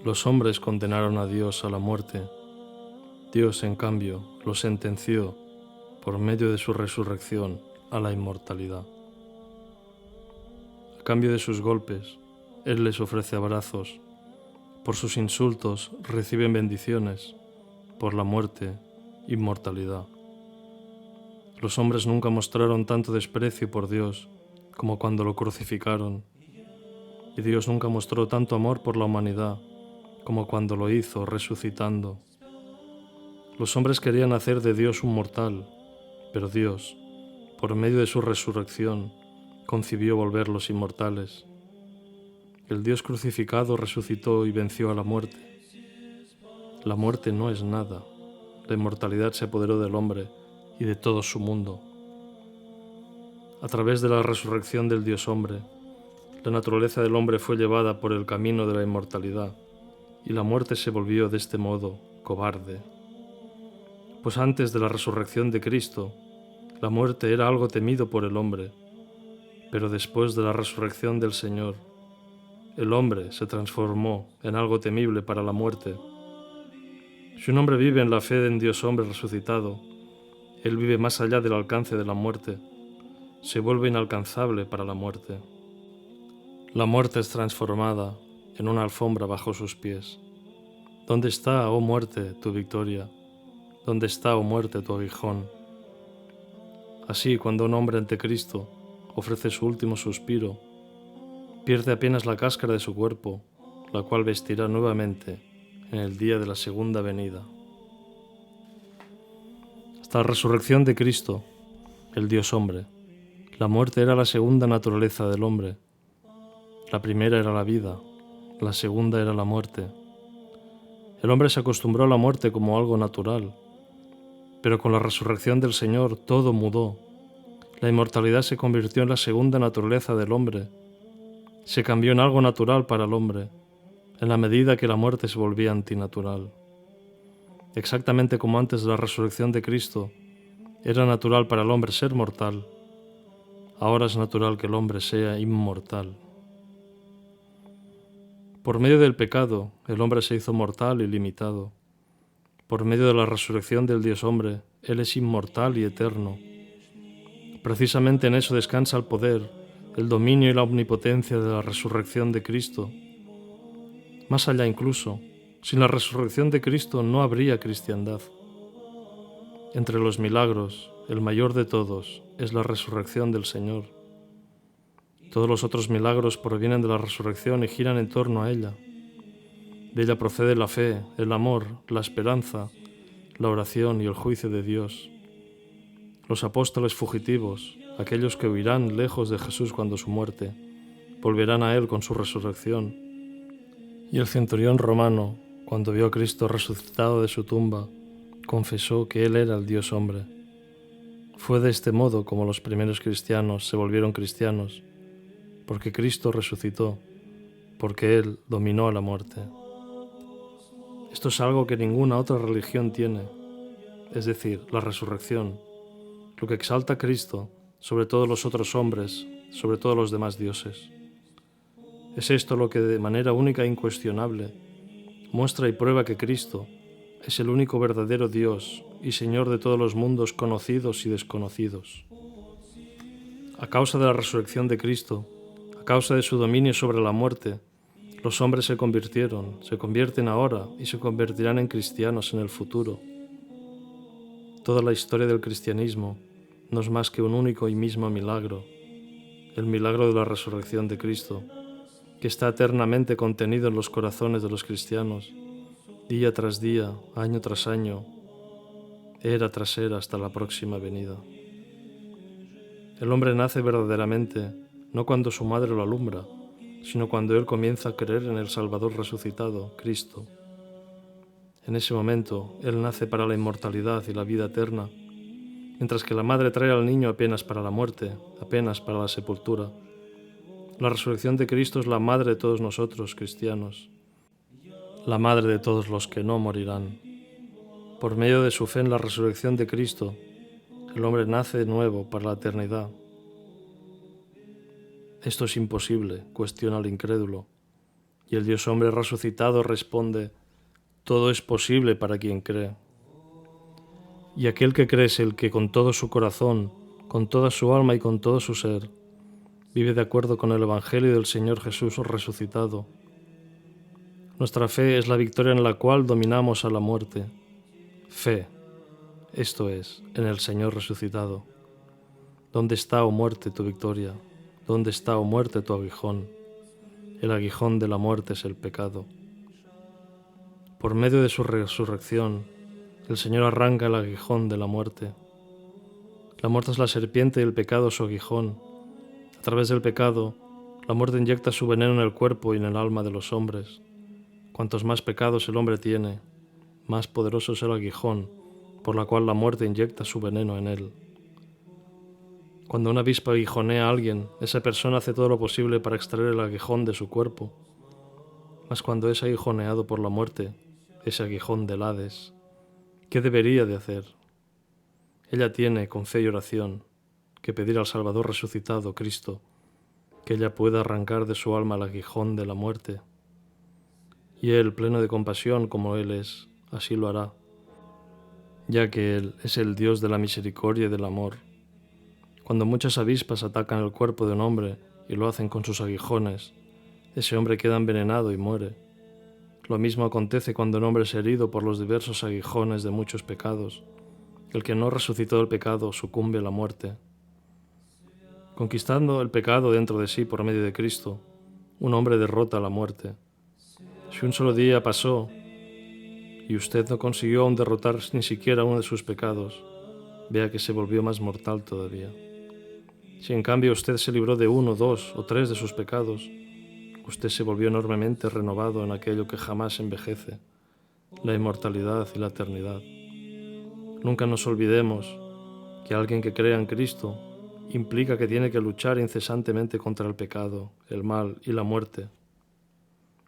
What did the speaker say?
Los hombres condenaron a Dios a la muerte. Dios, en cambio, lo sentenció, por medio de su resurrección, a la inmortalidad. A cambio de sus golpes, Él les ofrece abrazos. Por sus insultos reciben bendiciones. Por la muerte, inmortalidad. Los hombres nunca mostraron tanto desprecio por Dios como cuando lo crucificaron. Y Dios nunca mostró tanto amor por la humanidad como cuando lo hizo resucitando. Los hombres querían hacer de Dios un mortal, pero Dios, por medio de su resurrección, concibió volverlos inmortales. El Dios crucificado resucitó y venció a la muerte. La muerte no es nada. La inmortalidad se apoderó del hombre y de todo su mundo. A través de la resurrección del Dios hombre, la naturaleza del hombre fue llevada por el camino de la inmortalidad, y la muerte se volvió de este modo cobarde. Pues antes de la resurrección de Cristo, la muerte era algo temido por el hombre, pero después de la resurrección del Señor, el hombre se transformó en algo temible para la muerte. Si un hombre vive en la fe en Dios hombre resucitado, él vive más allá del alcance de la muerte, se vuelve inalcanzable para la muerte. La muerte es transformada en una alfombra bajo sus pies. ¿Dónde está, oh muerte, tu victoria? ¿Dónde está, oh muerte, tu aguijón? Así, cuando un hombre ante Cristo ofrece su último suspiro, pierde apenas la cáscara de su cuerpo, la cual vestirá nuevamente en el día de la segunda venida. Hasta la resurrección de Cristo, el Dios hombre, la muerte era la segunda naturaleza del hombre. La primera era la vida, la segunda era la muerte. El hombre se acostumbró a la muerte como algo natural, pero con la resurrección del Señor todo mudó. La inmortalidad se convirtió en la segunda naturaleza del hombre. Se cambió en algo natural para el hombre, en la medida que la muerte se volvía antinatural. Exactamente como antes de la resurrección de Cristo, era natural para el hombre ser mortal, ahora es natural que el hombre sea inmortal. Por medio del pecado, el hombre se hizo mortal y limitado. Por medio de la resurrección del Dios hombre, Él es inmortal y eterno. Precisamente en eso descansa el poder, el dominio y la omnipotencia de la resurrección de Cristo. Más allá incluso, sin la resurrección de Cristo no habría cristiandad. Entre los milagros, el mayor de todos es la resurrección del Señor. Todos los otros milagros provienen de la resurrección y giran en torno a ella. De ella procede la fe, el amor, la esperanza, la oración y el juicio de Dios. Los apóstoles fugitivos, aquellos que huirán lejos de Jesús cuando su muerte, volverán a Él con su resurrección. Y el centurión romano, cuando vio a Cristo resucitado de su tumba, confesó que Él era el Dios hombre. Fue de este modo como los primeros cristianos se volvieron cristianos, porque Cristo resucitó, porque Él dominó a la muerte. Esto es algo que ninguna otra religión tiene, es decir, la resurrección, lo que exalta a Cristo sobre todos los otros hombres, sobre todos los demás dioses. Es esto lo que de manera única e incuestionable muestra y prueba que Cristo es el único verdadero Dios y Señor de todos los mundos conocidos y desconocidos. A causa de la resurrección de Cristo, a causa de su dominio sobre la muerte, los hombres se convierten ahora y se convertirán en cristianos en el futuro. Toda la historia del cristianismo no es más que un único y mismo milagro, el milagro de la resurrección de Cristo, que está eternamente contenido en los corazones de los cristianos, día tras día, año tras año, era tras era hasta la próxima venida. El hombre nace verdaderamente no cuando su madre lo alumbra, sino cuando él comienza a creer en el Salvador resucitado, Cristo. En ese momento, él nace para la inmortalidad y la vida eterna, mientras que la madre trae al niño apenas para la muerte, apenas para la sepultura. La resurrección de Cristo es la madre de todos nosotros, cristianos, la madre de todos los que no morirán. Por medio de su fe en la resurrección de Cristo, el hombre nace de nuevo para la eternidad. Esto es imposible, cuestiona el incrédulo. Y el Dios hombre resucitado responde: todo es posible para quien cree. Y aquel que cree es el que con todo su corazón, con toda su alma y con todo su ser, vive de acuerdo con el Evangelio del Señor Jesús resucitado. Nuestra fe es la victoria en la cual dominamos a la muerte. Fe, esto es, en el Señor resucitado. ¿Dónde está, oh muerte, tu victoria? ¿Dónde está, oh muerte, tu aguijón? El aguijón de la muerte es el pecado. Por medio de su resurrección, el Señor arranca el aguijón de la muerte. La muerte es la serpiente y el pecado su aguijón. A través del pecado, la muerte inyecta su veneno en el cuerpo y en el alma de los hombres. Cuantos más pecados el hombre tiene, más poderoso es el aguijón, por la cual la muerte inyecta su veneno en él. Cuando una avispa aguijonea a alguien, esa persona hace todo lo posible para extraer el aguijón de su cuerpo. Mas cuando es aguijoneado por la muerte, ese aguijón del Hades, ¿qué debería de hacer? Ella tiene, con fe y oración, que pedir al Salvador resucitado, Cristo, que ella pueda arrancar de su alma el aguijón de la muerte. Y Él, pleno de compasión como Él es, así lo hará, ya que Él es el Dios de la misericordia y del amor. Cuando muchas avispas atacan el cuerpo de un hombre y lo hacen con sus aguijones, ese hombre queda envenenado y muere. Lo mismo acontece cuando un hombre es herido por los diversos aguijones de muchos pecados. El que no resucitó del pecado sucumbe a la muerte. Conquistando el pecado dentro de sí por medio de Cristo, un hombre derrota la muerte. Si un solo día pasó y usted no consiguió aún derrotar ni siquiera uno de sus pecados, vea que se volvió más mortal todavía. Si en cambio usted se libró de uno, dos o tres de sus pecados, usted se volvió enormemente renovado en aquello que jamás envejece, la inmortalidad y la eternidad. Nunca nos olvidemos que alguien que crea en Cristo implica que tiene que luchar incesantemente contra el pecado, el mal y la muerte.